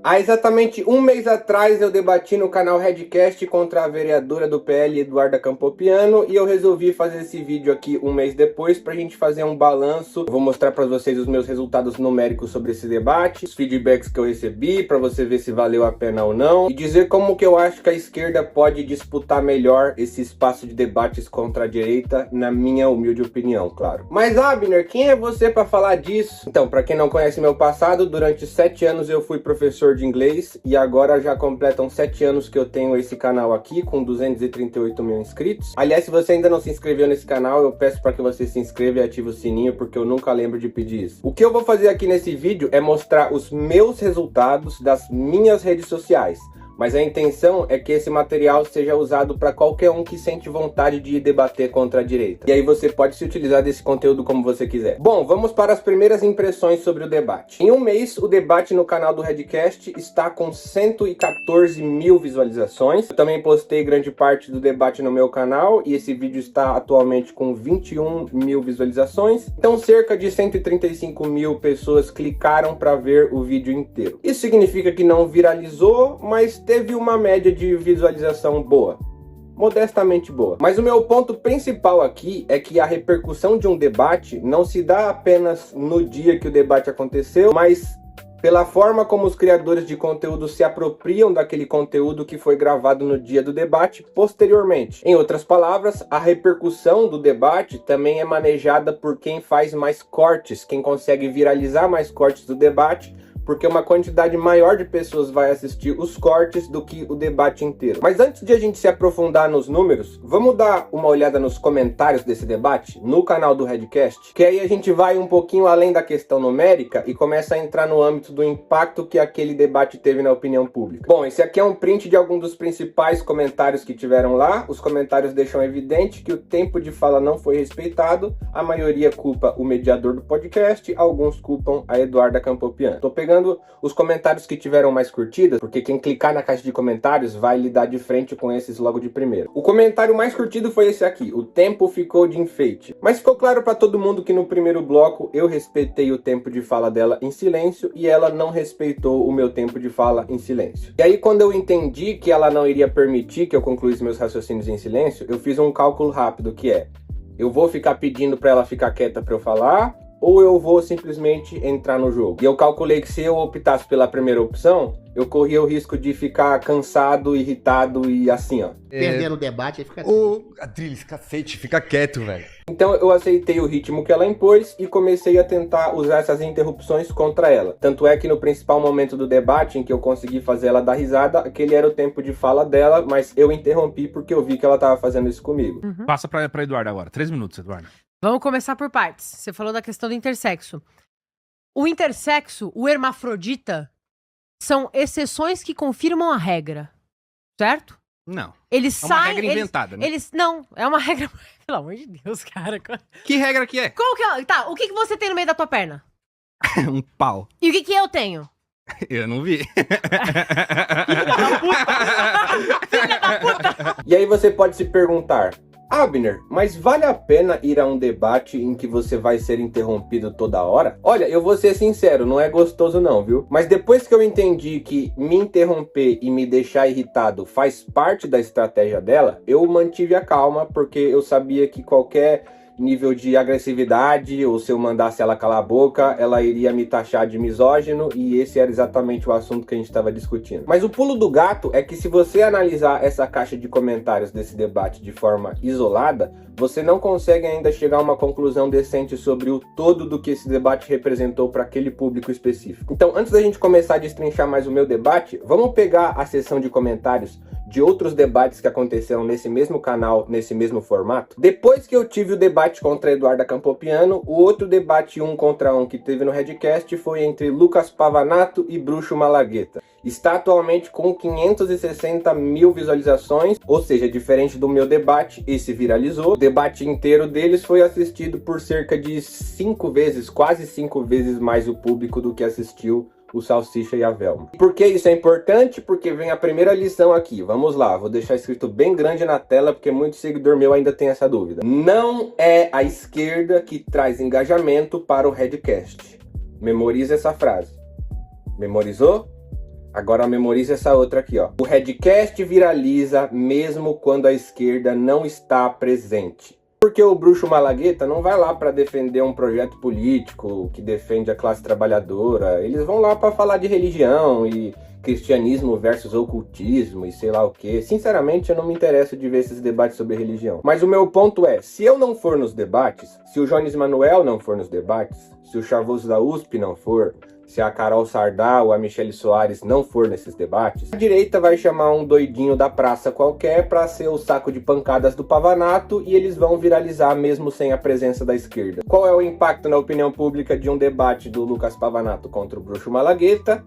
Há exatamente um mês atrás eu debati no canal Redcast contra a vereadora do PL, Eduarda Campopiano, e eu resolvi fazer esse vídeo aqui um mês depois pra gente fazer um balanço. Eu vou mostrar pra vocês os meus resultados numéricos sobre esse debate, os feedbacks que eu recebi, pra você ver se valeu a pena ou não, e dizer como que eu acho que a esquerda pode disputar melhor esse espaço de debates contra a direita, na minha humilde opinião, claro. Mas Abner, quem é você pra falar disso? Então, pra quem não conhece meu passado, durante 7 anos eu fui professor de inglês e agora já completam 7 anos que eu tenho esse canal aqui com 238 mil inscritos. Aliás, se você ainda não se inscreveu nesse canal, eu peço para que você se inscreva e ative o sininho, porque eu nunca lembro de pedir isso. O que eu vou fazer aqui nesse vídeo é mostrar os meus resultados das minhas redes sociais. Mas a intenção é que esse material seja usado para qualquer um que sente vontade de debater contra a direita. E aí você pode se utilizar desse conteúdo como você quiser. Bom, vamos para as primeiras impressões sobre o debate. Em um mês, o debate no canal do Redcast está com 114 mil visualizações. Eu também postei grande parte do debate no meu canal e esse vídeo está atualmente com 21 mil visualizações. Então cerca de 135 mil pessoas clicaram para ver o vídeo inteiro. Isso significa que não viralizou, mas teve uma média de visualização boa, modestamente boa. Mas o meu ponto principal aqui é que a repercussão de um debate não se dá apenas no dia que o debate aconteceu, mas pela forma como os criadores de conteúdo se apropriam daquele conteúdo que foi gravado no dia do debate posteriormente. Em outras palavras, a repercussão do debate também é manejada por quem faz mais cortes, quem consegue viralizar mais cortes do debate, porque uma quantidade maior de pessoas vai assistir os cortes do que o debate inteiro. Mas antes de a gente se aprofundar nos números, vamos dar uma olhada nos comentários desse debate no canal do Redcast, que aí a gente vai um pouquinho além da questão numérica e começa a entrar no âmbito do impacto que aquele debate teve na opinião pública. Bom, esse aqui é um print de alguns dos principais comentários que tiveram lá. Os comentários deixam evidente que o tempo de fala não foi respeitado, a maioria culpa o mediador do podcast, alguns culpam a Eduarda Campopiano. Tô pegando os comentários que tiveram mais curtidas, porque quem clicar na caixa de comentários vai lidar de frente com esses logo de primeiro. O comentário mais curtido foi esse aqui: o tempo ficou de enfeite. Mas ficou claro para todo mundo que no primeiro bloco eu respeitei o tempo de fala dela em silêncio e ela não respeitou o meu tempo de fala em silêncio. E aí, quando eu entendi que ela não iria permitir que eu concluísse meus raciocínios em silêncio, eu fiz um cálculo rápido, que é: eu vou ficar pedindo para ela ficar quieta para eu falar, ou eu vou simplesmente entrar no jogo? E eu calculei que se eu optasse pela primeira opção, eu corria o risco de ficar cansado, irritado e assim, ó. Perder o debate e fica assim. Ô, Adriles, cacete, fica quieto, velho. Então eu aceitei o ritmo que ela impôs e comecei a tentar usar essas interrupções contra ela. Tanto é que no principal momento do debate, em que eu consegui fazer ela dar risada, aquele era o tempo de fala dela, mas eu interrompi porque eu vi que ela tava fazendo isso comigo. Passa pra Eduardo agora. 3 minutos, Eduardo. Vamos começar por partes. Você falou da questão do intersexo. O intersexo, o hermafrodita, são exceções que confirmam a regra, certo? Não. Eles É uma saem... regra inventada, né? Não, é uma regra... Pelo amor de Deus, cara. Que regra que é? Como que é? Tá, o que você tem no meio da tua perna? Um pau. E o que eu tenho? Eu não vi. Filha da puta! E aí você pode se perguntar: Abner, mas vale a pena ir a um debate em que você vai ser interrompido toda hora? Olha, eu vou ser sincero, não é gostoso não, viu? Mas depois que eu entendi que me interromper e me deixar irritado faz parte da estratégia dela, eu mantive a calma, porque eu sabia que qualquer nível de agressividade, ou se eu mandasse ela calar a boca, ela iria me taxar de misógino, e esse era exatamente o assunto que a gente estava discutindo. Mas o pulo do gato é que, se você analisar essa caixa de comentários desse debate de forma isolada, você não consegue ainda chegar a uma conclusão decente sobre o todo do que esse debate representou para aquele público específico. Então, antes da gente começar a destrinchar mais o meu debate, vamos pegar a seção de comentários de outros debates que aconteceram nesse mesmo canal, nesse mesmo formato. Depois que eu tive o debate contra a Eduarda Campopiano, o outro debate 1 contra 1 que teve no Redcast foi entre Lucas Pavanato e Bruxo Malagueta. Está atualmente com 560 mil visualizações, ou seja, diferente do meu debate, esse viralizou. O debate inteiro deles foi assistido por cerca de 5 vezes, quase 5 vezes mais o público do que assistiu o Salsicha e a Velma. Por que isso é importante? Porque vem a primeira lição aqui. Vamos lá, vou deixar escrito bem grande na tela, porque muito seguidor meu ainda tem essa dúvida. Não é a esquerda que traz engajamento para o Redcast. Memoriza essa frase. Memorizou? Agora memoriza essa outra aqui, ó. O Redcast viraliza mesmo quando a esquerda não está presente. Porque o Bruxo Malagueta não vai lá para defender um projeto político que defende a classe trabalhadora. Eles vão lá para falar de religião e cristianismo versus ocultismo e sei lá o que. Sinceramente, eu não me interesso de ver esses debates sobre religião. Mas o meu ponto é, se eu não for nos debates, se o Jones Manuel não for nos debates, se o Chavoso da USP não for, se a Carol Sardá ou a Michele Soares não for nesses debates, a direita vai chamar um doidinho da praça qualquer para ser o saco de pancadas do Pavanato e eles vão viralizar mesmo sem a presença da esquerda. Qual é o impacto na opinião pública de um debate do Lucas Pavanato contra o Bruxo Malagueta?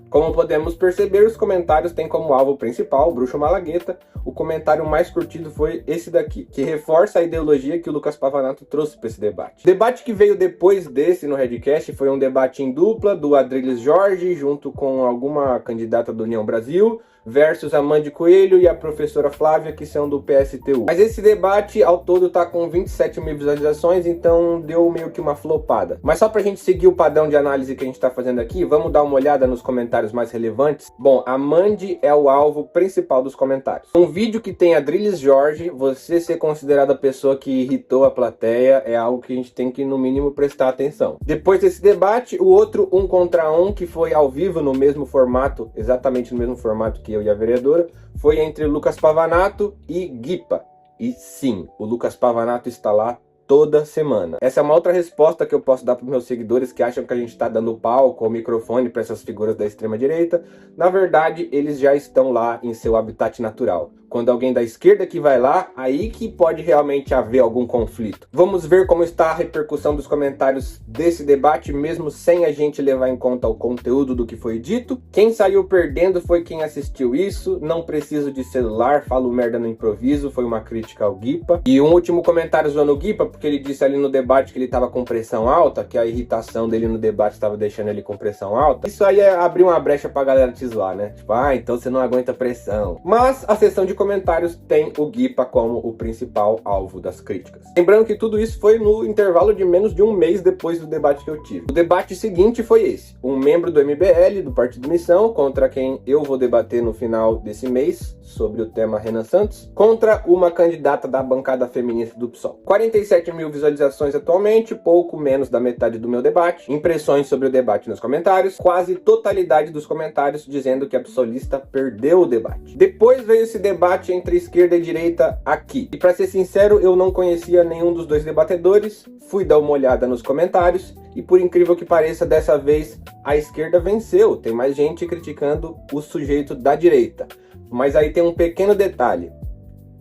Como podemos perceber, os comentários têm como alvo principal o Bruxo Malagueta. O comentário mais curtido foi esse daqui, que reforça a ideologia que o Lucas Pavanato trouxe para esse debate. O debate que veio depois desse no Redcast foi um debate em dupla do Adriles Jorge, junto com alguma candidata do União Brasil, versus a Mandy Coelho e a professora Flávia, que são do PSTU. Mas esse debate, ao todo, tá com 27 mil visualizações, então deu meio que uma flopada. Mas só pra gente seguir o padrão de análise que a gente tá fazendo aqui, vamos dar uma olhada nos comentários mais relevantes. Bom, a Mandy é o alvo principal dos comentários. Um vídeo que tem Adriles Jorge, você ser considerada a pessoa que irritou a plateia, é algo que a gente tem que, no mínimo, prestar atenção. Depois desse debate, o outro 1 contra 1, que foi ao vivo no mesmo formato, exatamente no mesmo formato que eu e a vereadora, foi entre Lucas Pavanato e Guipa. E sim, o Lucas Pavanato está lá toda semana. Essa é uma outra resposta que eu posso dar para os meus seguidores que acham que a gente está dando palco ou microfone para essas figuras da extrema-direita. Na verdade, eles já estão lá em seu habitat natural. Quando alguém da esquerda que vai lá, aí que pode realmente haver algum conflito. Vamos ver como está a repercussão dos comentários desse debate, mesmo sem a gente levar em conta o conteúdo do que foi dito. Quem saiu perdendo foi quem assistiu isso. Não preciso de celular, falo merda no improviso, foi uma crítica ao Guipa. E um último comentário zoando o Guipa, porque ele disse ali no debate que ele estava com pressão alta, que a irritação dele no debate estava deixando ele com pressão alta. Isso aí é abrir uma brecha pra galera te zoar, né? Tipo, então você não aguenta pressão. Mas a sessão de comentários tem o Guipa como o principal alvo das críticas. Lembrando que tudo isso foi no intervalo de menos de um mês depois do debate que eu tive. O debate seguinte foi esse: um membro do MBL, do Partido Missão, contra quem eu vou debater no final desse mês, sobre o tema Renan Santos, contra uma candidata da bancada feminista do PSOL. 47 mil visualizações atualmente, pouco menos da metade do meu debate. Impressões sobre o debate nos comentários, quase totalidade dos comentários dizendo que a psolista perdeu o debate. Depois veio esse debate entre esquerda e direita aqui. E para ser sincero, eu não conhecia nenhum dos dois debatedores, fui dar uma olhada nos comentários e, por incrível que pareça, dessa vez a esquerda venceu. Tem mais gente criticando o sujeito da direita. Mas aí tem um pequeno detalhe.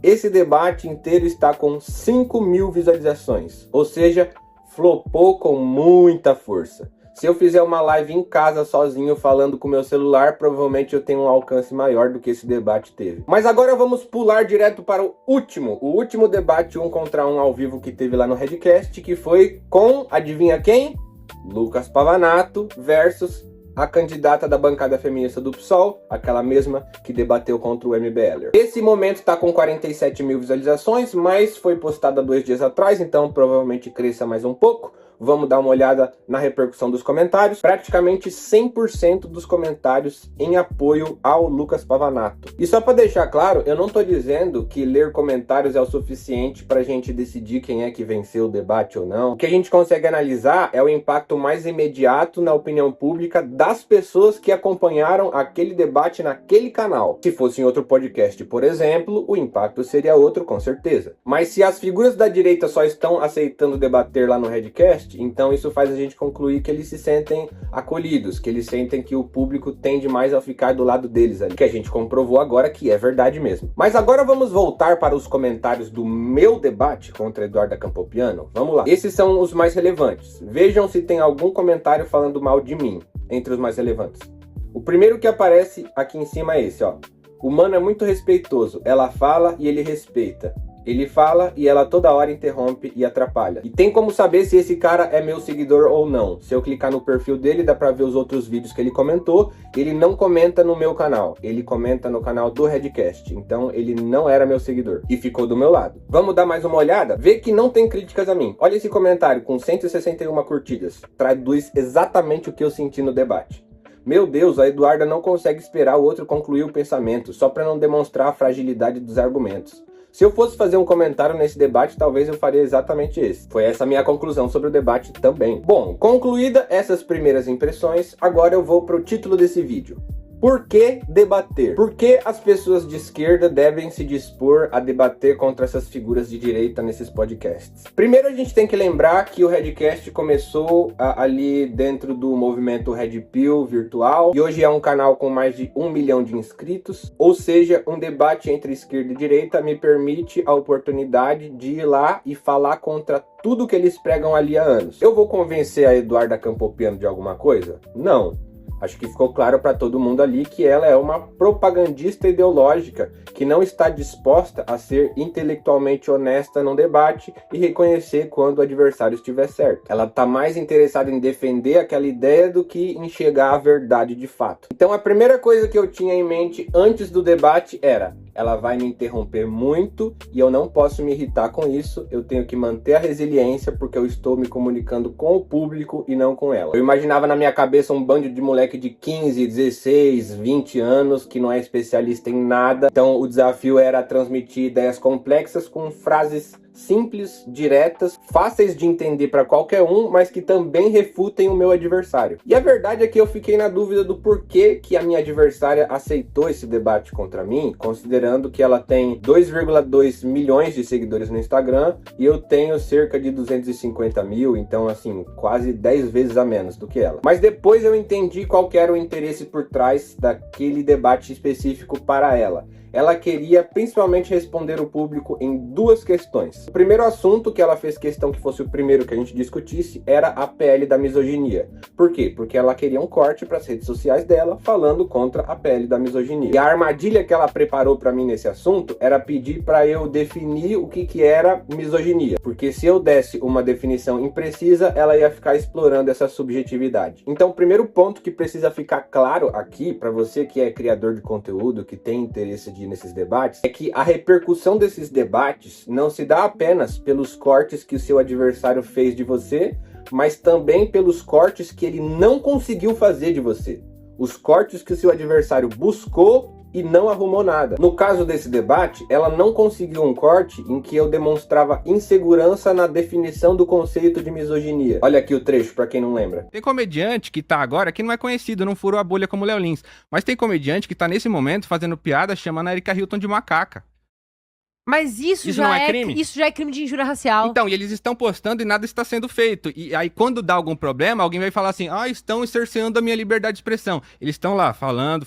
Esse debate inteiro está com 5 mil visualizações, ou seja, flopou com muita força. Se eu fizer uma live em casa sozinho falando com meu celular, provavelmente eu tenho um alcance maior do que esse debate teve. Mas agora vamos pular direto para o último debate 1 contra 1 ao vivo que teve lá no Redcast, que foi com, adivinha quem? Lucas Pavanato versus a candidata da bancada feminista do PSOL, aquela mesma que debateu contra o MBL. Esse momento está com 47 mil visualizações, mas foi postada 2 dias atrás, então provavelmente cresça mais um pouco. Vamos dar uma olhada na repercussão dos comentários. Praticamente 100% dos comentários em apoio ao Lucas Pavanato. E só para deixar claro, eu não estou dizendo que ler comentários é o suficiente para a gente decidir quem é que venceu o debate ou não. O que a gente consegue analisar é o impacto mais imediato na opinião pública das pessoas que acompanharam aquele debate naquele canal. Se fosse em outro podcast, por exemplo, o impacto seria outro, com certeza. Mas se as figuras da direita só estão aceitando debater lá no Redcast, então isso faz a gente concluir que eles se sentem acolhidos, que eles sentem que o público tende mais a ficar do lado deles ali, que a gente comprovou agora que é verdade mesmo. Mas agora vamos voltar para os comentários do meu debate contra Eduarda Campopiano. Vamos lá. Esses são os mais relevantes. Vejam se tem algum comentário falando mal de mim entre os mais relevantes. O primeiro que aparece aqui em cima é esse, ó. O mano é muito respeitoso. Ela fala e ele respeita. Ele fala e ela toda hora interrompe e atrapalha. E tem como saber se esse cara é meu seguidor ou não. Se eu clicar no perfil dele, dá pra ver os outros vídeos que ele comentou. Ele não comenta no meu canal. Ele comenta no canal do Redcast. Então ele não era meu seguidor. E ficou do meu lado. Vamos dar mais uma olhada? Vê que não tem críticas a mim. Olha esse comentário com 161 curtidas. Traduz exatamente o que eu senti no debate. Meu Deus, a Eduarda não consegue esperar o outro concluir o pensamento, só para não demonstrar a fragilidade dos argumentos. Se eu fosse fazer um comentário nesse debate, talvez eu faria exatamente esse. Foi essa a minha conclusão sobre o debate também. Bom, concluída essas primeiras impressões, agora eu vou para o título desse vídeo. Por que debater? Por que as pessoas de esquerda devem se dispor a debater contra essas figuras de direita nesses podcasts? Primeiro a gente tem que lembrar que o Redcast começou ali dentro do movimento Red Pill virtual e hoje é um canal com mais de 1 milhão de inscritos, ou seja, um debate entre esquerda e direita me permite a oportunidade de ir lá e falar contra tudo que eles pregam ali há anos. Eu vou convencer a Eduarda Campopiano de alguma coisa? Não. Acho que ficou claro para todo mundo ali que ela é uma propagandista ideológica que não está disposta a ser intelectualmente honesta num debate e reconhecer quando o adversário estiver certo. Ela está mais interessada em defender aquela ideia do que em chegar à verdade de fato. Então a primeira coisa que eu tinha em mente antes do debate era: ela vai me interromper muito e eu não posso me irritar com isso, eu tenho que manter a resiliência porque eu estou me comunicando com o público e não com ela. Eu imaginava na minha cabeça um bando de moleque de 15, 16, 20 anos que não é especialista em nada, então o desafio era transmitir ideias complexas com frases simples, diretas, fáceis de entender para qualquer um, mas que também refutem o meu adversário. E a verdade é que eu fiquei na dúvida do porquê que a minha adversária aceitou esse debate contra mim, considerando que ela tem 2,2 milhões de seguidores no Instagram e eu tenho cerca de 250 mil, então assim, quase 10 vezes a menos do que ela. Mas depois eu entendi qual que era o interesse por trás daquele debate específico para ela. Ela queria principalmente responder o público em duas questões. O primeiro assunto que ela fez questão que fosse o primeiro que a gente discutisse era a PL da misoginia. Por quê? Porque ela queria um corte para as redes sociais dela falando contra a PL da misoginia. E a armadilha que ela preparou para mim nesse assunto era pedir para eu definir o que era misoginia. Porque se eu desse uma definição imprecisa, ela ia ficar explorando essa subjetividade. Então o primeiro ponto que precisa ficar claro aqui para você que é criador de conteúdo, que tem interesse de nesses debates, é que a repercussão desses debates não se dá apenas pelos cortes que o seu adversário fez de você, mas também pelos cortes que ele não conseguiu fazer de você. Os cortes que o seu adversário buscou e não arrumou nada. No caso desse debate, ela não conseguiu um corte em que eu demonstrava insegurança na definição do conceito de misoginia. Olha aqui o trecho, pra quem não lembra. Tem comediante que tá agora que não é conhecido, não furou a bolha como o Léo Lins. Mas tem comediante que tá nesse momento fazendo piada chamando a Erika Hilton de macaca. Mas isso não é crime? Isso já é crime de injúria racial. Então, e eles estão postando e nada está sendo feito. E aí, quando dá algum problema, alguém vai falar assim: estão cerceando a minha liberdade de expressão. Eles estão lá falando,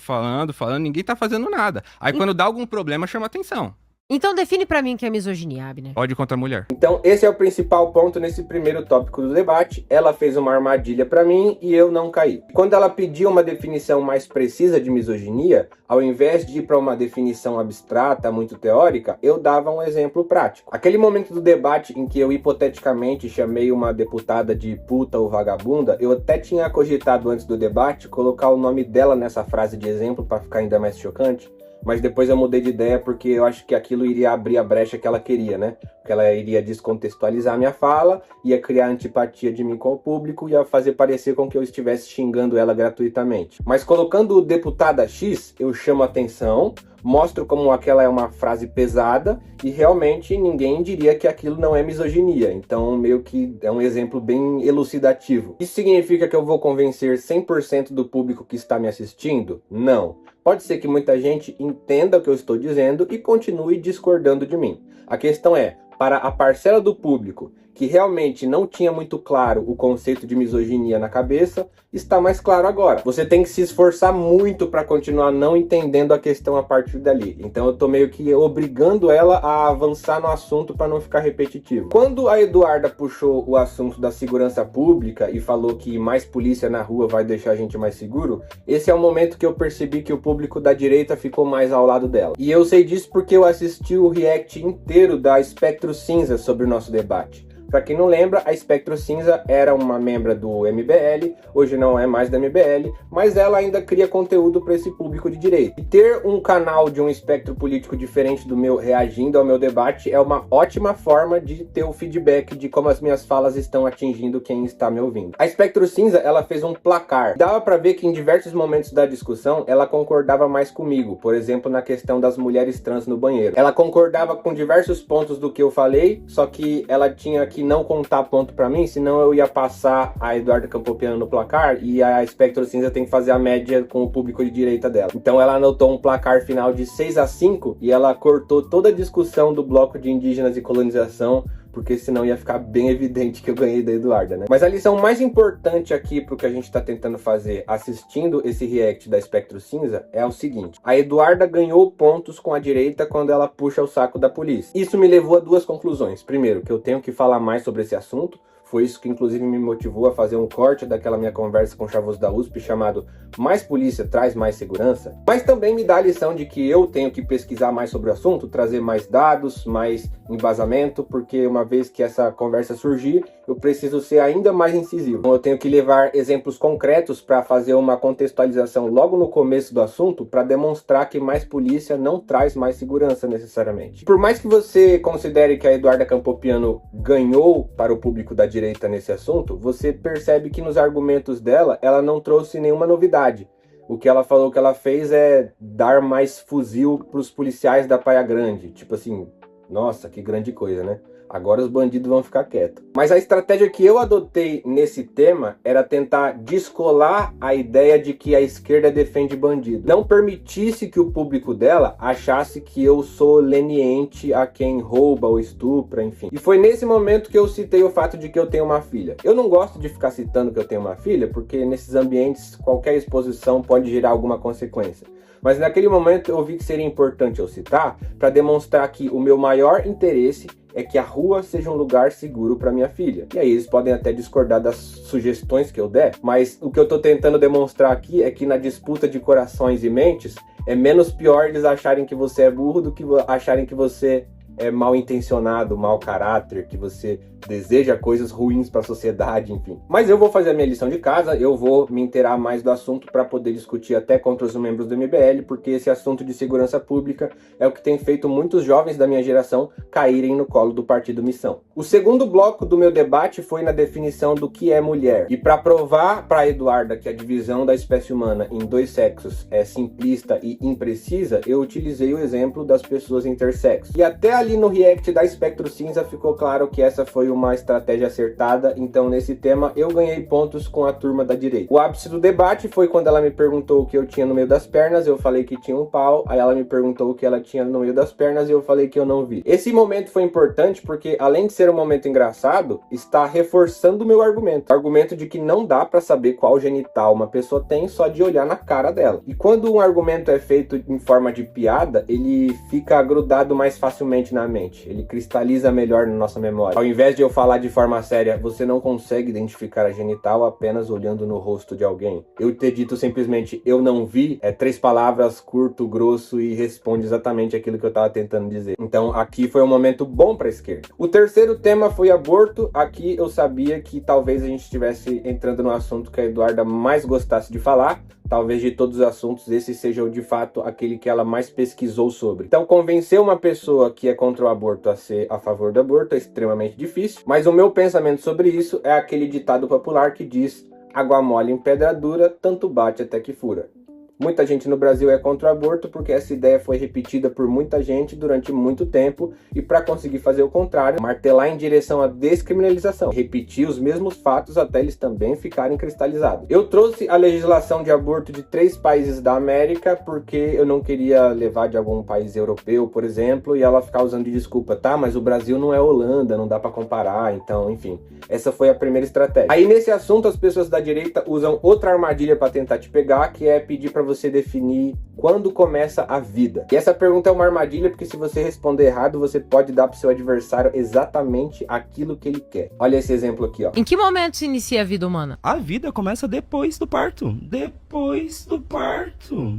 ninguém tá fazendo nada. Aí, quando dá algum problema, chama atenção. Então define pra mim o que é misoginia, Abner. Ódio contra a mulher. Então esse é o principal ponto nesse primeiro tópico do debate. Ela fez uma armadilha pra mim e eu não caí. Quando ela pediu uma definição mais precisa de misoginia, ao invés de ir para uma definição abstrata, muito teórica, eu dava um exemplo prático. Aquele momento do debate em que eu hipoteticamente chamei uma deputada de puta ou vagabunda, eu até tinha cogitado antes do debate colocar o nome dela nessa frase de exemplo para ficar ainda mais chocante. Mas depois eu mudei de ideia porque eu acho que aquilo iria abrir a brecha que ela queria, né? Porque ela iria descontextualizar a minha fala, ia criar antipatia de mim com o público, ia fazer parecer com que eu estivesse xingando ela gratuitamente. Mas colocando o deputada X, eu chamo atenção, mostro como aquela é uma frase pesada e realmente ninguém diria que aquilo não é misoginia. Então meio que é um exemplo bem elucidativo. Isso significa que eu vou convencer 100% do público que está me assistindo? Não. Pode ser que muita gente entenda o que eu estou dizendo e continue discordando de mim. A questão é, para a parcela do público que realmente não tinha muito claro o conceito de misoginia na cabeça, está mais claro agora. Você tem que se esforçar muito para continuar não entendendo a questão a partir dali. Então eu tô meio que obrigando ela a avançar no assunto para não ficar repetitivo. Quando a Eduarda puxou o assunto da segurança pública e falou que mais polícia na rua vai deixar a gente mais seguro, esse é o momento que eu percebi que o público da direita ficou mais ao lado dela. E eu sei disso porque eu assisti o react inteiro da Espectro Cinza sobre o nosso debate. Pra quem não lembra, a Espectro Cinza era uma membra do MBL, hoje não é mais da MBL, mas ela ainda cria conteúdo para esse público de direita. E ter um canal de um espectro político diferente do meu reagindo ao meu debate é uma ótima forma de ter o feedback de como as minhas falas estão atingindo quem está me ouvindo. A Espectro Cinza, ela fez um placar. Dava pra ver que em diversos momentos da discussão, ela concordava mais comigo, por exemplo, na questão das mulheres trans no banheiro. Ela concordava com diversos pontos do que eu falei, só que ela tinha que não contar ponto pra mim, senão eu ia passar a Eduarda Campopiano no placar e a Espectro Cinza tem que fazer a média com o público de direita dela. Então ela anotou um placar final de 6-5 e ela cortou toda a discussão do bloco de indígenas e colonização, porque senão ia ficar bem evidente que eu ganhei da Eduarda, né? Mas a lição mais importante aqui pro que a gente tá tentando fazer assistindo esse react da Espectro Cinza é o seguinte: a Eduarda ganhou pontos com a direita quando ela puxa o saco da polícia. Isso me levou a duas conclusões. Primeiro, que eu tenho que falar mais sobre esse assunto. Foi isso que inclusive me motivou a fazer um corte daquela minha conversa com o chavoso da USP chamado Mais Polícia Traz Mais Segurança. Mas também me dá a lição de que eu tenho que pesquisar mais sobre o assunto, trazer mais dados, mais embasamento, porque uma vez que essa conversa surgir, eu preciso ser ainda mais incisivo. Então eu tenho que levar exemplos concretos para fazer uma contextualização logo no começo do assunto, para demonstrar que mais polícia não traz mais segurança necessariamente. Por mais que você considere que a Eduarda Campopiano ganhou para o público da direita nesse assunto, você percebe que nos argumentos dela, ela não trouxe nenhuma novidade. O que ela falou que ela fez é dar mais fuzil para os policiais da Praia Grande. Tipo assim, nossa, que grande coisa, né? Agora os bandidos vão ficar quietos. Mas a estratégia que eu adotei nesse tema era tentar descolar a ideia de que a esquerda defende bandido. Não permitisse que o público dela achasse que eu sou leniente a quem rouba ou estupra, enfim. E foi nesse momento que eu citei o fato de que eu tenho uma filha. Eu não gosto de ficar citando que eu tenho uma filha, porque nesses ambientes qualquer exposição pode gerar alguma consequência. Mas naquele momento eu vi que seria importante eu citar para demonstrar que o meu maior interesse é que a rua seja um lugar seguro para minha filha. E aí eles podem até discordar das sugestões que eu der, mas o que eu tô tentando demonstrar aqui é que na disputa de corações e mentes, é menos pior eles acharem que você é burro do que acharem que você é mal intencionado, mau caráter, que você deseja coisas ruins para a sociedade, enfim. Mas eu vou fazer a minha lição de casa, eu vou me inteirar mais do assunto para poder discutir até contra os membros do MBL, porque esse assunto de segurança pública é o que tem feito muitos jovens da minha geração caírem no colo do Partido Missão. O segundo bloco do meu debate foi na definição do que é mulher. E para provar para a Eduarda que a divisão da espécie humana em dois sexos é simplista e imprecisa, eu utilizei o exemplo das pessoas intersexos. E até ali no react da Espectro Cinza ficou claro que essa foi uma estratégia acertada, então nesse tema eu ganhei pontos com a turma da direita. O ápice do debate foi quando ela me perguntou o que eu tinha no meio das pernas, eu falei que tinha um pau, aí ela me perguntou o que ela tinha no meio das pernas e eu falei que eu não vi. Esse momento foi importante porque, além de ser um momento engraçado, está reforçando o meu argumento. O argumento de que não dá pra saber qual genital uma pessoa tem só de olhar na cara dela. E quando um argumento é feito em forma de piada, ele fica grudado mais facilmente na mente, ele cristaliza melhor na nossa memória. Ao invés de eu falar de forma séria, você não consegue identificar a genital apenas olhando no rosto de alguém. Eu ter dito simplesmente, eu não vi, é 3 palavras, curto, grosso e responde exatamente aquilo que eu tava tentando dizer. Então aqui foi um momento bom pra esquerda. O terceiro tema foi aborto. Aqui eu sabia que talvez a gente estivesse entrando no assunto que a Eduarda mais gostasse de falar. Talvez de todos os assuntos, esse seja de fato aquele que ela mais pesquisou sobre. Então, convencer uma pessoa que é contra o aborto a ser a favor do aborto é extremamente difícil. Mas o meu pensamento sobre isso é aquele ditado popular que diz: água mole em pedra dura, tanto bate até que fura. Muita gente no Brasil é contra o aborto porque essa ideia foi repetida por muita gente durante muito tempo e para conseguir fazer o contrário, martelar em direção à descriminalização, repetir os mesmos fatos até eles também ficarem cristalizados. Eu trouxe a legislação de aborto de 3 países da América porque eu não queria levar de algum país europeu, por exemplo, e ela ficar usando de desculpa, tá, mas o Brasil não é Holanda, não dá para comparar, então, enfim. Essa foi a primeira estratégia. Aí nesse assunto as pessoas da direita usam outra armadilha para tentar te pegar, que é pedir para você definir quando começa a vida. E essa pergunta é uma armadilha porque se você responder errado, você pode dar pro seu adversário exatamente aquilo que ele quer. Olha esse exemplo aqui, ó. Em que momento se inicia a vida humana? A vida começa depois do parto. Depois do parto.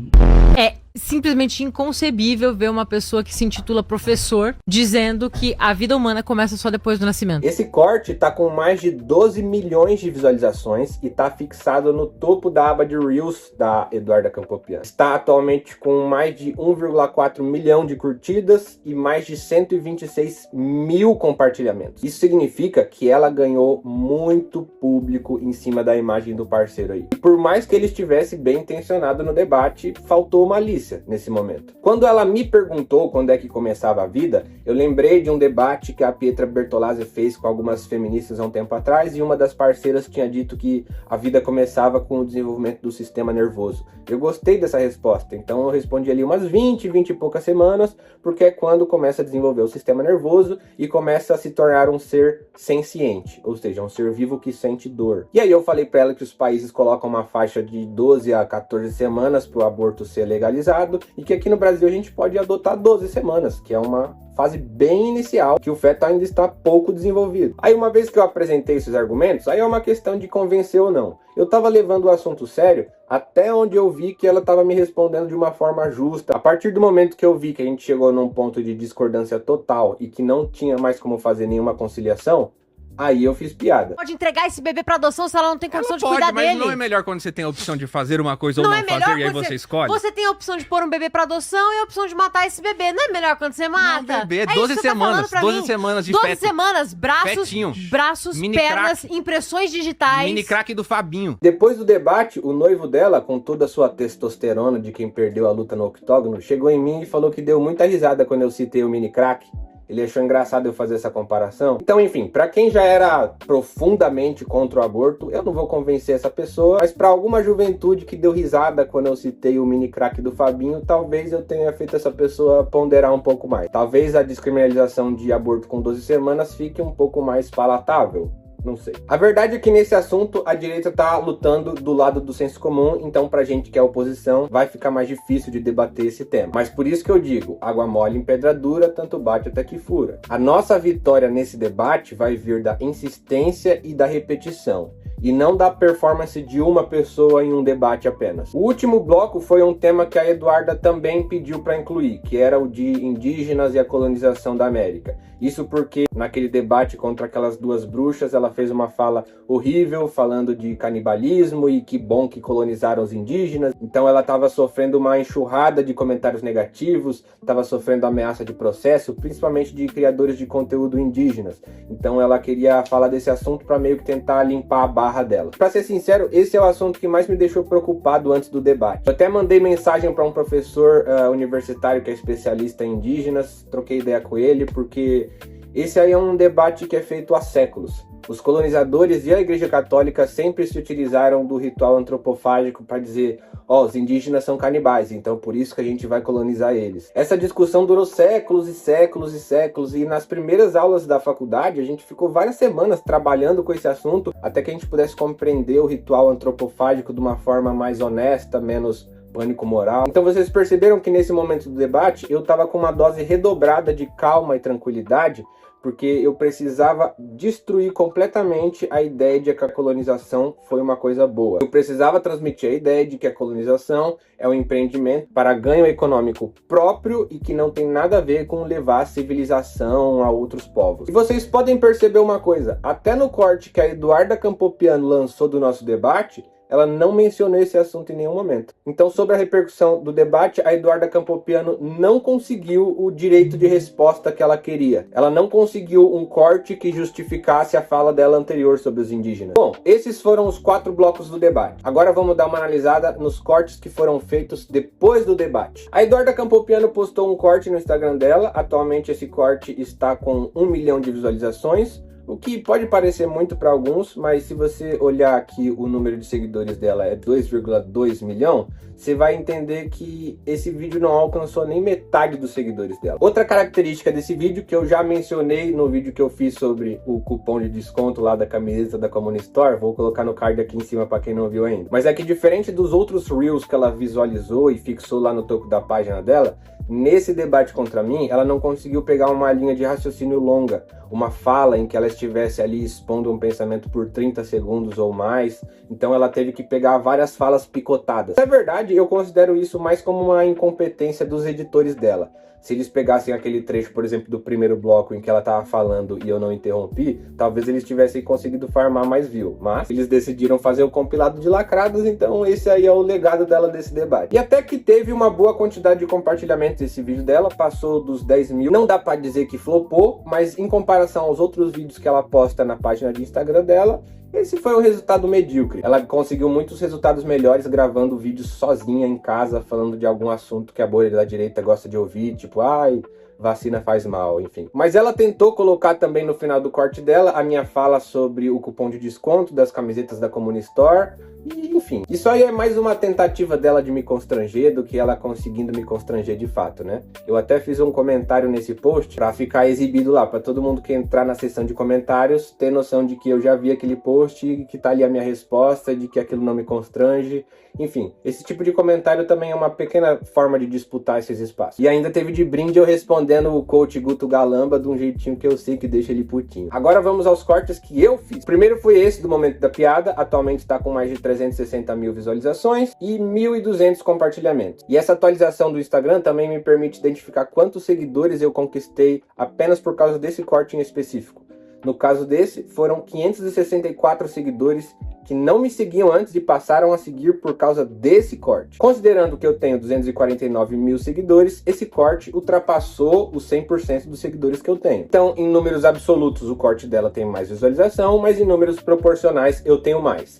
simplesmente inconcebível ver uma pessoa que se intitula professor dizendo que a vida humana começa só depois do nascimento. Esse corte tá com mais de 12 milhões de visualizações e tá fixado no topo da aba de Reels da Eduarda Campopiano. Está atualmente com mais de 1,4 milhão de curtidas e mais de 126 mil compartilhamentos. Isso significa que ela ganhou muito público em cima da imagem do parceiro aí. E por mais que ele estivesse bem intencionado no debate, faltou malícia nesse momento. Quando ela me perguntou quando é que começava a vida, eu lembrei de um debate que a Pietra Bertolazzi fez com algumas feministas há um tempo atrás, e uma das parceiras tinha dito que a vida começava com o desenvolvimento do sistema nervoso. Eu gostei dessa resposta, então eu respondi ali umas 20 e poucas semanas, porque é quando começa a desenvolver o sistema nervoso e começa a se tornar um ser senciente, ou seja, um ser vivo que sente dor. E aí eu falei para ela que os países colocam uma faixa de 12 a 14 semanas para o aborto ser legalizado, e que aqui no Brasil a gente pode adotar 12 semanas, que é uma fase bem inicial, que o feto ainda está pouco desenvolvido. Aí uma vez que eu apresentei esses argumentos, aí é uma questão de convencer ou não. Eu tava levando o assunto sério até onde eu vi que ela tava me respondendo de uma forma justa. A partir do momento que eu vi que a gente chegou num ponto de discordância total e que não tinha mais como fazer nenhuma conciliação, aí eu fiz piada. Pode entregar esse bebê pra adoção se ela não tem condição de cuidar mas dele. não é melhor quando você tem a opção de fazer uma coisa ou Não não é melhor fazer, e aí quando você escolhe? Você tem a opção de pôr um bebê pra adoção e a opção de matar esse bebê. Não é melhor quando você mata? Não, bebê, É 12 isso que você tá semanas, falando pra 12 mim? semanas de 12 feto. semanas, Fetinho. braços, Mini pernas, crack. impressões digitais. Mini crack do Fabinho. Depois do debate, o noivo dela, com toda a sua testosterona de quem perdeu a luta no octógono, chegou em mim e falou que deu muita risada quando eu citei o mini crack. Ele achou engraçado eu fazer essa comparação. Então, enfim, pra quem já era profundamente contra o aborto, eu não vou convencer essa pessoa, mas pra alguma juventude que deu risada quando eu citei o mini crack do Fabinho, talvez eu tenha feito essa pessoa ponderar um pouco mais. Talvez a descriminalização de aborto com 12 semanas fique um pouco mais palatável. Não sei. A verdade é que nesse assunto a direita tá lutando do lado do senso comum, então pra gente que é oposição vai ficar mais difícil de debater esse tema. Mas por isso que eu digo, água mole em pedra dura, tanto bate até que fura. A nossa vitória nesse debate vai vir da insistência e da repetição, e não da performance de uma pessoa em um debate apenas. O último bloco foi um tema que a Eduarda também pediu para incluir, que era o de indígenas e a colonização da América. Isso porque naquele debate contra aquelas duas bruxas, ela fez uma fala horrível, falando de canibalismo e que bom que colonizaram os indígenas. Então ela estava sofrendo uma enxurrada de comentários negativos, estava sofrendo ameaça de processo, principalmente de criadores de conteúdo indígenas. Então ela queria falar desse assunto para meio que tentar limpar a barra dela. Para ser sincero, esse é o assunto que mais me deixou preocupado antes do debate. Eu até mandei mensagem para um professor universitário que é especialista em indígenas, troquei ideia com ele, porque esse aí é um debate que é feito há séculos. Os colonizadores e a Igreja Católica sempre se utilizaram do ritual antropofágico para dizer: ó, os indígenas são canibais, então por isso que a gente vai colonizar eles. Essa discussão durou séculos e séculos e séculos, e nas primeiras aulas da faculdade a gente ficou várias semanas trabalhando com esse assunto até que a gente pudesse compreender o ritual antropofágico de uma forma mais honesta, menos pânico moral. Então vocês perceberam que nesse momento do debate eu estava com uma dose redobrada de calma e tranquilidade, porque eu precisava destruir completamente a ideia de que a colonização foi uma coisa boa. Eu precisava transmitir a ideia de que a colonização é um empreendimento para ganho econômico próprio e que não tem nada a ver com levar a civilização a outros povos. E vocês podem perceber uma coisa, até no corte que a Eduarda Campopiano lançou do nosso debate, ela não mencionou esse assunto em nenhum momento. Então, sobre a repercussão do debate, a Eduarda Campopiano não conseguiu o direito de resposta que ela queria. Ela não conseguiu um corte que justificasse a fala dela anterior sobre os indígenas. Bom, esses foram os 4 blocos do debate. Agora vamos dar uma analisada nos cortes que foram feitos depois do debate. A Eduarda Campopiano postou um corte no Instagram dela. Atualmente esse corte está com 1 milhão de visualizações, o que pode parecer muito para alguns, mas se você olhar aqui o número de seguidores dela é 2,2 milhão, você vai entender que esse vídeo não alcançou nem metade dos seguidores dela. Outra característica desse vídeo, que eu já mencionei no vídeo que eu fiz sobre o cupom de desconto lá da camiseta da Comunistore, vou colocar no card aqui em cima para quem não viu ainda. Mas é que diferente dos outros Reels que ela visualizou e fixou lá no topo da página dela, nesse debate contra mim, ela não conseguiu pegar uma linha de raciocínio longa, uma fala em que ela estivesse ali expondo um pensamento por 30 segundos ou mais, então ela teve que pegar várias falas picotadas. Na verdade, eu considero isso mais como uma incompetência dos editores dela. Se eles pegassem aquele trecho, por exemplo, do primeiro bloco em que ela tava falando e eu não interrompi, talvez eles tivessem conseguido farmar mais view. Mas eles decidiram fazer o compilado de lacradas, então esse aí é o legado dela desse debate. E até que teve uma boa quantidade de compartilhamentos esse vídeo dela, passou dos 10 mil. Não dá pra dizer que flopou, mas em comparação aos outros vídeos que ela posta na página de Instagram dela, esse foi um resultado medíocre. Ela conseguiu muitos resultados melhores gravando vídeos sozinha em casa, falando de algum assunto que a bolha da direita gosta de ouvir, tipo, ai, vacina faz mal, enfim. Mas ela tentou colocar também no final do corte dela a minha fala sobre o cupom de desconto das camisetas da Comunistore. E, enfim, isso aí é mais uma tentativa dela de me constranger do que ela conseguindo me constranger de fato, né? Eu até fiz um comentário nesse post pra ficar exibido lá, pra todo mundo que entrar na seção de comentários ter noção de que eu já vi aquele post e que tá ali a minha resposta, de que aquilo não me constrange. Enfim, esse tipo de comentário também é uma pequena forma de disputar esses espaços. E ainda teve de brinde eu respondendo o coach Guto Galamba de um jeitinho que eu sei que deixa ele putinho. Agora vamos aos cortes que eu fiz. O primeiro foi esse do Momento da Piada, atualmente tá com mais de 360 mil visualizações e 1.200 compartilhamentos. E essa atualização do Instagram também me permite identificar quantos seguidores eu conquistei apenas por causa desse corte em específico. No caso desse, foram 564 seguidores que não me seguiam antes e passaram a seguir por causa desse corte. Considerando que eu tenho 249 mil seguidores, esse corte ultrapassou os 100% dos seguidores que eu tenho. Então, em números absolutos, o corte dela tem mais visualização, mas em números proporcionais eu tenho mais.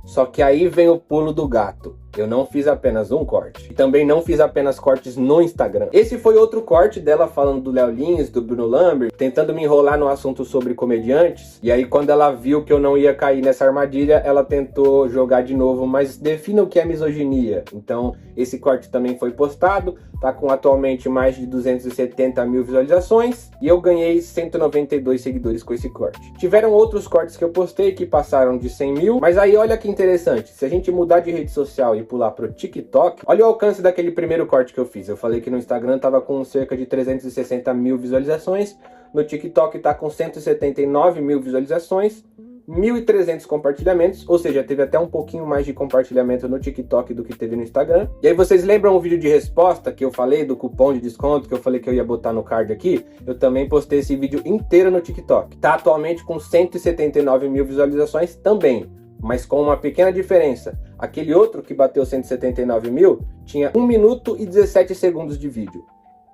Só que aí vem o pulo do gato. Eu não fiz apenas um corte. E também não fiz apenas cortes no Instagram. Esse foi outro corte dela falando do Léo Lins, do Bruno Lambert, tentando me enrolar no assunto sobre comediantes. E aí quando ela viu que eu não ia cair nessa armadilha, ela tentou jogar de novo, mas defina o que é misoginia. Então esse corte também foi postado, tá com atualmente mais de 270 mil visualizações. E eu ganhei 192 seguidores com esse corte. Tiveram outros cortes que eu postei que passaram de 100 mil, mas aí olha que interessante. Se a gente mudar de rede social e pular pro TikTok, olha o alcance daquele primeiro corte que eu fiz. Eu falei que no Instagram tava com cerca de 360 mil visualizações, no TikTok tá com 179 mil visualizações, 1.300 compartilhamentos, ou seja, teve até um pouquinho mais de compartilhamento no TikTok do que teve no Instagram. E aí vocês lembram o vídeo de resposta que eu falei do cupom de desconto, que eu falei que eu ia botar no card aqui? Eu também postei esse vídeo inteiro no TikTok. Tá atualmente com 179 mil visualizações também, mas com uma pequena diferença. Aquele outro que bateu 179 mil tinha 1 minuto e 17 segundos de vídeo.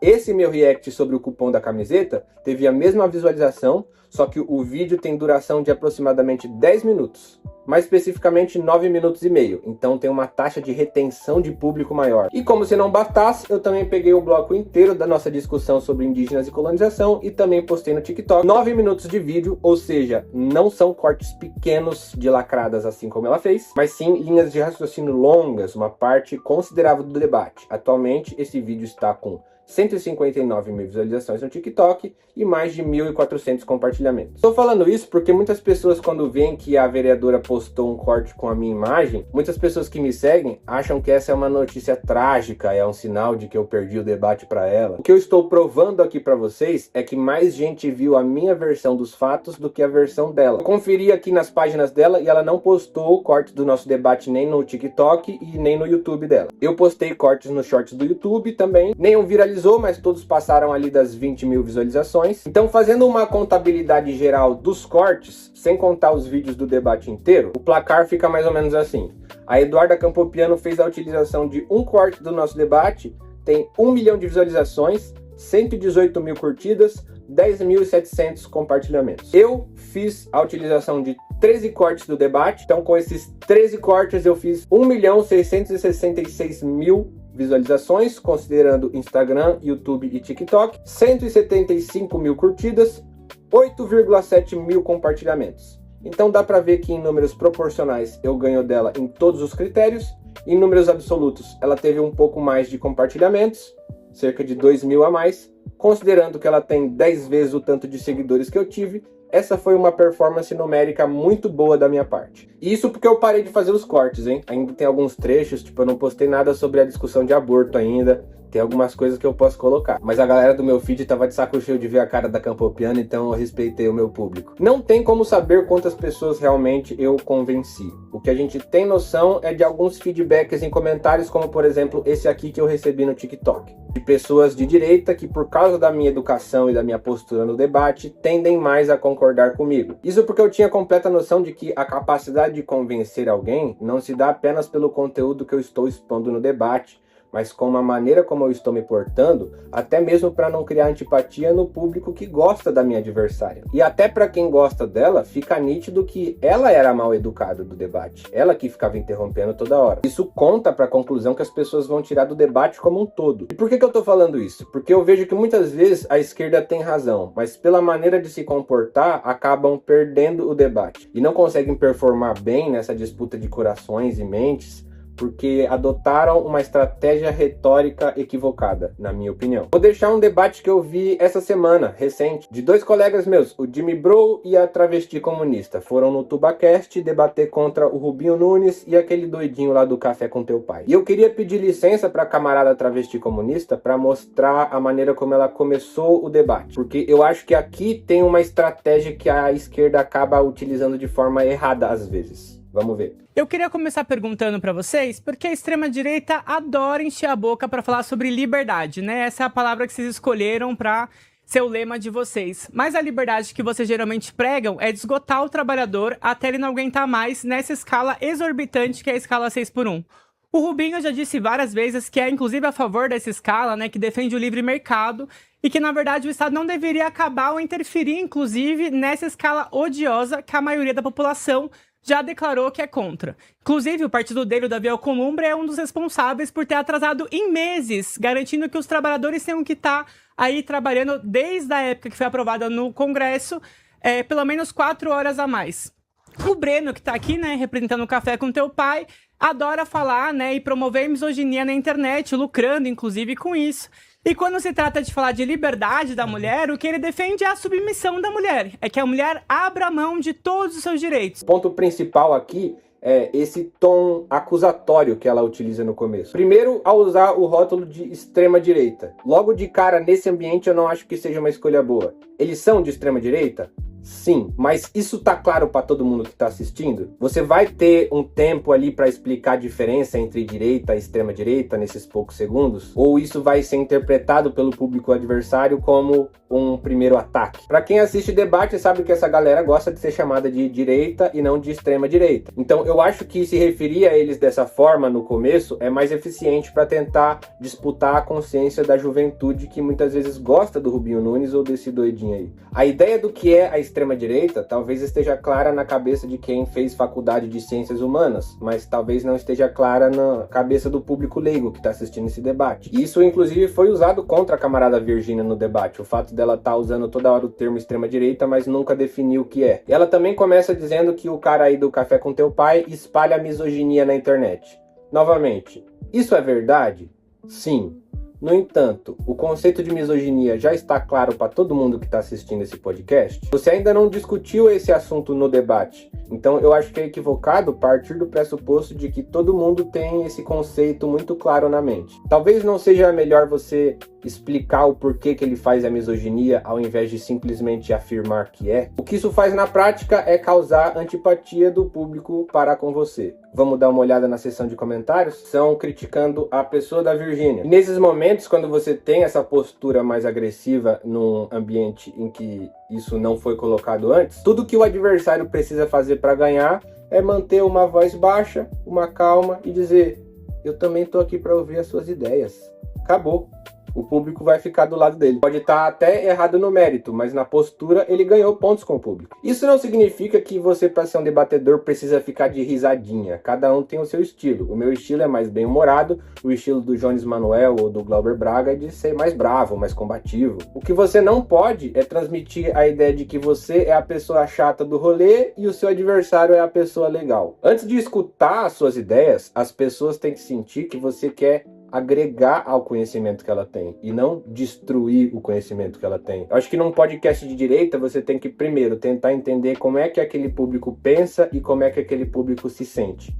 Esse meu react sobre o cupom da camiseta teve a mesma visualização, só que o vídeo tem duração de aproximadamente 10 minutos. Mais especificamente 9 minutos e meio, então tem uma taxa de retenção de público maior. E como se não bastasse, eu também peguei o bloco inteiro da nossa discussão sobre indígenas e colonização e também postei no TikTok 9 minutos de vídeo, ou seja, não são cortes pequenos de lacradas assim como ela fez, mas sim linhas de raciocínio longas, uma parte considerável do debate. Atualmente esse vídeo está com 159 mil visualizações no TikTok e mais de 1.400 compartilhamentos. Estou falando isso porque muitas pessoas, quando veem que a vereadora postou um corte com a minha imagem, muitas pessoas que me seguem acham que essa é uma notícia trágica, é um sinal de que eu perdi o debate para ela. O que eu estou provando aqui para vocês é que mais gente viu a minha versão dos fatos do que a versão dela. Eu conferi aqui nas páginas dela e ela não postou cortes do nosso debate nem no TikTok e nem no YouTube dela. Eu postei cortes nos shorts do YouTube também, nenhum viralizou, mas todos passaram ali das 20 mil visualizações. Então, fazendo uma contabilidade geral dos cortes, sem contar os vídeos do debate inteiro, o placar fica mais ou menos assim. A Eduarda Campopiano fez a utilização de um corte do nosso debate, tem 1 milhão de visualizações, 118 mil curtidas, 10.700 compartilhamentos. Eu fiz a utilização de 13 cortes do debate, então com esses 13 cortes eu fiz 1.666.000 visualizações, considerando Instagram, YouTube e TikTok, 175 mil curtidas, 8,7 mil compartilhamentos. Então dá pra ver que em números proporcionais eu ganho dela em todos os critérios, em números absolutos ela teve um pouco mais de compartilhamentos, cerca de 2 mil a mais, considerando que ela tem 10 vezes o tanto de seguidores que eu tive, essa foi uma performance numérica muito boa da minha parte. E isso porque eu parei de fazer os cortes, hein? Ainda tem alguns trechos, tipo, eu não postei nada sobre a discussão de aborto ainda. Tem algumas coisas que eu posso colocar. Mas a galera do meu feed tava de saco cheio de ver a cara da Campopiano, então eu respeitei o meu público. Não tem como saber quantas pessoas realmente eu convenci. O que a gente tem noção é de alguns feedbacks em comentários, como por exemplo esse aqui que eu recebi no TikTok. De pessoas de direita que, por causa da minha educação e da minha postura no debate, tendem mais a concordar comigo. Isso porque eu tinha completa noção de que a capacidade de convencer alguém não se dá apenas pelo conteúdo que eu estou expondo no debate, mas com a maneira como eu estou me portando, até mesmo para não criar antipatia no público que gosta da minha adversária. E até para quem gosta dela, fica nítido que ela era mal educada do debate, ela que ficava interrompendo toda hora. Isso conta para a conclusão que as pessoas vão tirar do debate como um todo. E por que eu tô falando isso? Porque eu vejo que muitas vezes a esquerda tem razão, mas pela maneira de se comportar, acabam perdendo o debate. E não conseguem performar bem nessa disputa de corações e mentes, porque adotaram uma estratégia retórica equivocada, na minha opinião. Vou deixar um debate que eu vi essa semana, recente, de dois colegas meus, o Jimmy Bro e a travesti comunista. Foram no TubaCast debater contra o Rubinho Nunes e aquele doidinho lá do Café com Teu Pai. E eu queria pedir licença para a camarada travesti comunista para mostrar a maneira como ela começou o debate, porque eu acho que aqui tem uma estratégia que a esquerda acaba utilizando de forma errada às vezes. Vamos ver. Eu queria começar perguntando pra vocês, porque a extrema-direita adora encher a boca pra falar sobre liberdade, né? Essa é a palavra que vocês escolheram pra ser o lema de vocês. Mas a liberdade que vocês geralmente pregam é de esgotar o trabalhador até ele não aguentar mais nessa escala exorbitante que é a escala 6x1. O Rubinho já disse várias vezes que é inclusive a favor dessa escala, né? Que defende o livre mercado e que, na verdade, o Estado não deveria acabar ou interferir, inclusive, nessa escala odiosa que a maioria da população já declarou que é contra. Inclusive, o partido dele, o Davi Alcolumbre, é um dos responsáveis por ter atrasado em meses, garantindo que os trabalhadores tenham que estar aí trabalhando desde a época que foi aprovada no Congresso, pelo menos 4 horas a mais. O Breno, que está aqui, né, representando o Café com Teu Pai, adora falar, né, e promover misoginia na internet, lucrando, inclusive, com isso. E quando se trata de falar de liberdade da mulher, o que ele defende é a submissão da mulher. É que a mulher abra mão de todos os seus direitos. O ponto principal aqui é esse tom acusatório que ela utiliza no começo. Primeiro, ao usar o rótulo de extrema-direita. Logo de cara, nesse ambiente, eu não acho que seja uma escolha boa. Eles são de extrema-direita? Sim, mas isso tá claro para todo mundo que tá assistindo? Você vai ter um tempo ali para explicar a diferença entre direita e extrema direita nesses poucos segundos? Ou isso vai ser interpretado pelo público adversário como um primeiro ataque? Para quem assiste debate sabe que essa galera gosta de ser chamada de direita e não de extrema direita. Então eu acho que se referir a eles dessa forma no começo é mais eficiente para tentar disputar a consciência da juventude que muitas vezes gosta do Rubinho Nunes ou desse doidinho aí. A ideia do que é a extrema-direita talvez esteja clara na cabeça de quem fez faculdade de ciências humanas, mas talvez não esteja clara na cabeça do público leigo que está assistindo esse debate. Isso, inclusive, foi usado contra a camarada Virgínia no debate, o fato dela estar usando toda hora o termo extrema-direita, mas nunca definiu o que é. Ela também começa dizendo que o cara aí do Café com Teu Pai espalha misoginia na internet. Novamente, isso é verdade? Sim. No entanto, o conceito de misoginia já está claro para todo mundo que está assistindo esse podcast? Você ainda não discutiu esse assunto no debate, então eu acho que é equivocado partir do pressuposto de que todo mundo tem esse conceito muito claro na mente. Talvez não seja melhor você explicar o porquê que ele faz a misoginia ao invés de simplesmente afirmar que é? O que isso faz na prática é causar antipatia do público para com você. Vamos dar uma olhada na seção de comentários? São criticando a pessoa da Virgínia. E nesses momentos, quando você tem essa postura mais agressiva num ambiente em que isso não foi colocado antes, tudo que o adversário precisa fazer para ganhar é manter uma voz baixa, uma calma e dizer: eu também tô aqui para ouvir as suas ideias. Acabou. O público vai ficar do lado dele. Pode estar até errado no mérito, mas na postura ele ganhou pontos com o público. Isso não significa que você, para ser um debatedor, precisa ficar de risadinha. Cada um tem o seu estilo. O meu estilo é mais bem-humorado, o estilo do Jones Manuel ou do Glauber Braga é de ser mais bravo, mais combativo. O que você não pode é transmitir a ideia de que você é a pessoa chata do rolê e o seu adversário é a pessoa legal. Antes de escutar as suas ideias, as pessoas têm que sentir que você quer agregar ao conhecimento que ela tem e não destruir o conhecimento que ela tem. Eu acho que num podcast de direita você tem que primeiro tentar entender como é que aquele público pensa e como é que aquele público se sente.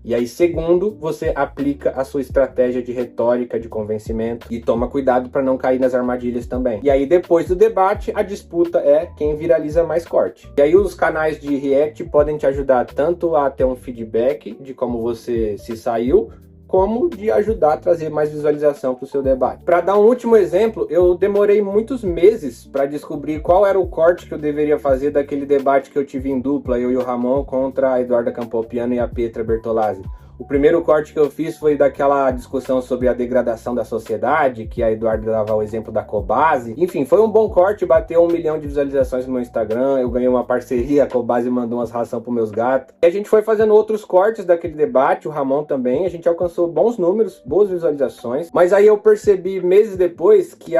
E aí, segundo, você aplica a sua estratégia de retórica, de convencimento e toma cuidado para não cair nas armadilhas também. E aí, depois do debate, a disputa é quem viraliza mais corte. E aí, os canais de react podem te ajudar tanto a ter um feedback de como você se saiu, como de ajudar a trazer mais visualização para o seu debate. Para dar um último exemplo, eu demorei muitos meses para descobrir qual era o corte que eu deveria fazer daquele debate que eu tive em dupla, eu e o Ramon, contra a Eduarda Campopiano e a Petra Bertolazzi. O primeiro corte que eu fiz foi daquela discussão sobre a degradação da sociedade, que a Eduarda dava o exemplo da Cobase. Enfim, foi um bom corte, bateu 1 milhão de visualizações no meu Instagram, eu ganhei uma parceria, a Cobase mandou umas ração para meus gatos. E a gente foi fazendo outros cortes daquele debate, o Ramon também, a gente alcançou bons números, boas visualizações. Mas aí eu percebi meses depois que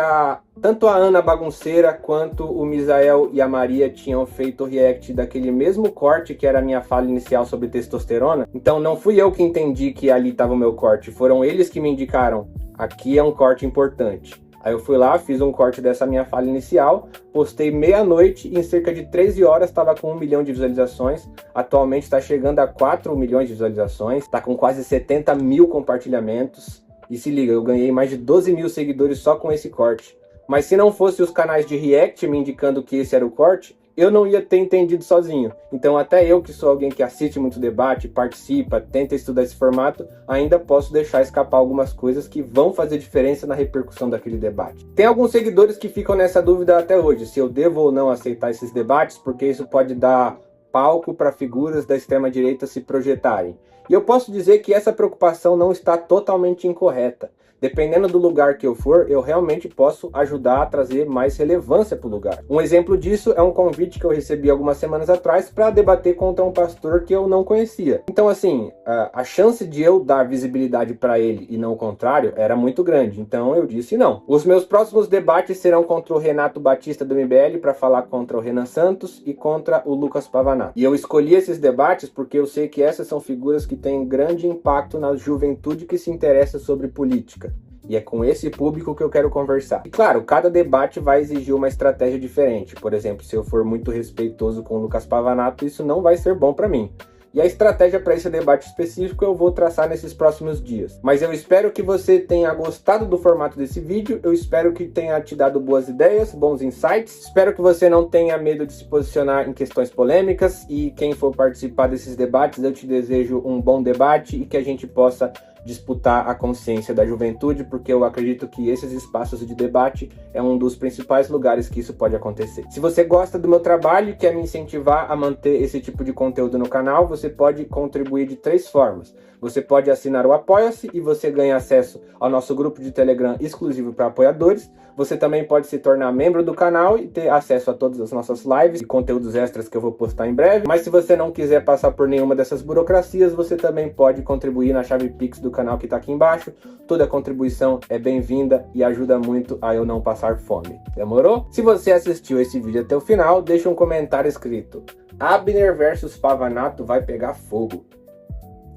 tanto a Ana Bagunceira quanto o Misael e a Maria tinham feito o react daquele mesmo corte que era a minha fala inicial sobre testosterona. Então não fui eu que entendi que ali estava o meu corte, foram eles que me indicaram, aqui é um corte importante. Aí eu fui lá, fiz um corte dessa minha fala inicial, postei meia-noite e em cerca de 13 horas estava com 1 milhão de visualizações. Atualmente está chegando a 4 milhões de visualizações, está com quase 70 mil compartilhamentos. E se liga, eu ganhei mais de 12 mil seguidores só com esse corte. Mas se não fosse os canais de react me indicando que esse era o corte, eu não ia ter entendido sozinho. Então até eu, que sou alguém que assiste muito debate, participa, tenta estudar esse formato, ainda posso deixar escapar algumas coisas que vão fazer diferença na repercussão daquele debate. Tem alguns seguidores que ficam nessa dúvida até hoje, se eu devo ou não aceitar esses debates, porque isso pode dar palco para figuras da extrema-direita se projetarem. E eu posso dizer que essa preocupação não está totalmente incorreta. Dependendo do lugar que eu for, eu realmente posso ajudar a trazer mais relevância para o lugar. Um exemplo disso é um convite que eu recebi algumas semanas atrás para debater contra um pastor que eu não conhecia. Então, assim, a chance de eu dar visibilidade para ele e não o contrário era muito grande. Então, eu disse não. Os meus próximos debates serão contra o Renato Batista do MBL para falar contra o Renan Santos e contra o Lucas Pavanato. E eu escolhi esses debates porque eu sei que essas são figuras que têm grande impacto na juventude que se interessa sobre política. E é com esse público que eu quero conversar. E claro, cada debate vai exigir uma estratégia diferente. Por exemplo, se eu for muito respeitoso com o Lucas Pavanato, isso não vai ser bom para mim. E a estratégia para esse debate específico eu vou traçar nesses próximos dias. Mas eu espero que você tenha gostado do formato desse vídeo, eu espero que tenha te dado boas ideias, bons insights. Espero que você não tenha medo de se posicionar em questões polêmicas e quem for participar desses debates, eu te desejo um bom debate e que a gente possa disputar a consciência da juventude, porque eu acredito que esses espaços de debate é um dos principais lugares que isso pode acontecer. Se você gosta do meu trabalho e quer me incentivar a manter esse tipo de conteúdo no canal, você pode contribuir de 3 formas. Você pode assinar o Apoia-se e você ganha acesso ao nosso grupo de Telegram exclusivo para apoiadores. Você também pode se tornar membro do canal e ter acesso a todas as nossas lives e conteúdos extras que eu vou postar em breve. Mas se você não quiser passar por nenhuma dessas burocracias, você também pode contribuir na chave Pix do canal que está aqui embaixo. Toda contribuição é bem-vinda e ajuda muito a eu não passar fome. Demorou? Se você assistiu esse vídeo até o final, deixa um comentário escrito: Abner versus Pavanato vai pegar fogo.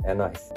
É nóis.